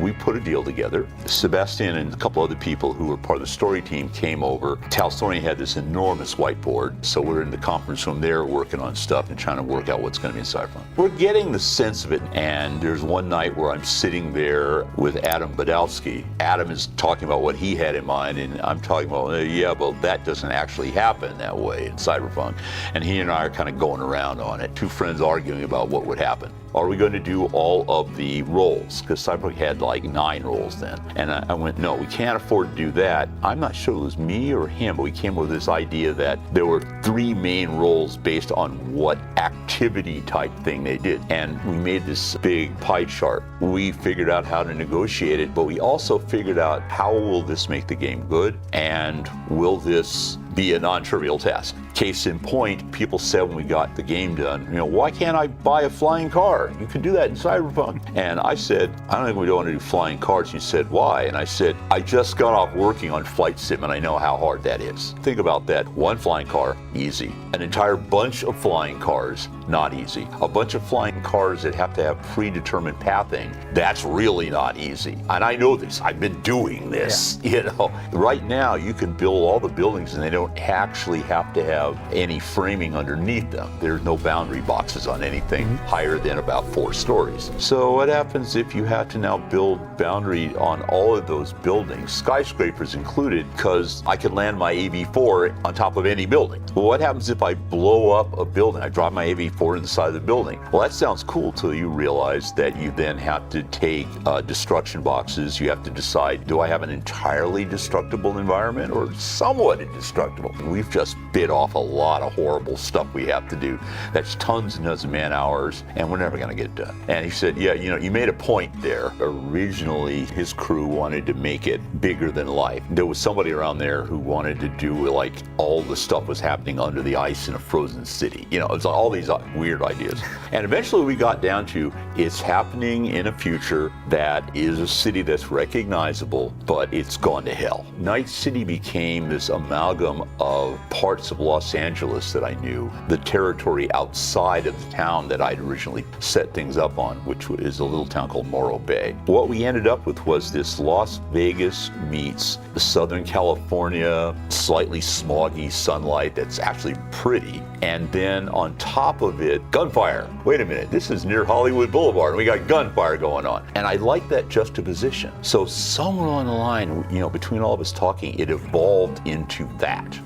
we put a deal together. Sebastian and a couple other people who were part of the story team came over. Talstorian had this enormous whiteboard, so we're in the conference room there working on stuff and trying to work out what's going to be in Cyberpunk. We're getting the sense of it, and there's one night where I'm sitting there with Adam Badowski. Adam is talking about what he had in mind, and I'm talking about, yeah, well, that doesn't actually happen that way in Cyberpunk. And he and I are kind of going around on it, two friends arguing about what would happen. Are we going to do all of the roles? Because Cyberpunk had like 9 roles then. And I went, no, we can't afford to do that. I'm not sure it was me or him, but we came up with this idea that there were 3 main roles based on what activity type thing they did. And we made this big pie chart. We figured out how to negotiate it, but we also figured out how will this make the game good, and will this be a non-trivial task. Case in point, people said when we got the game done, why can't I buy a flying car? You can do that in Cyberpunk. And I said, I don't think we don't want to do flying cars. You said, why? And I said, I just got off working on Flight Sim and I know how hard that is. Think about that. 1 flying car, easy. An entire bunch of flying cars, not easy. A bunch of flying cars that have to have predetermined pathing, that's really not easy. And I know this, I've been doing this, Right now you can build all the buildings and they don't actually have to have any framing underneath them. There's no boundary boxes on anything higher than about 4 stories. So what happens if you have to now build boundary on all of those buildings, skyscrapers included, because I can land my AV4 on top of any building? Well, what happens if I blow up a building? I drop my AV4 inside the building. Well, that sounds cool till you realize that you then have to take destruction boxes. You have to decide, do I have an entirely destructible environment or somewhat indestructible? We've just bit off a lot of horrible stuff we have to do. That's tons and tons of man hours, and we're never going to get it done. And he said, yeah, you made a point there. Originally, his crew wanted to make it bigger than life. There was somebody around there who wanted to do like all the stuff was happening under the ice in a frozen city. It's all these weird ideas. And eventually we got down to, it's happening in a future that is a city that's recognizable, but it's gone to hell. Night City became this amalgam of parts of Los Angeles that I knew, the territory outside of the town that I'd originally set things up on, which is a little town called Morro Bay. What we ended up with was this Las Vegas meets Southern California, slightly smoggy sunlight that's actually pretty, and then on top of it, gunfire. Wait a minute, this is near Hollywood Boulevard, and we got gunfire going on. And I like that juxtaposition. So somewhere along the line, between all of us talking, it evolved into that.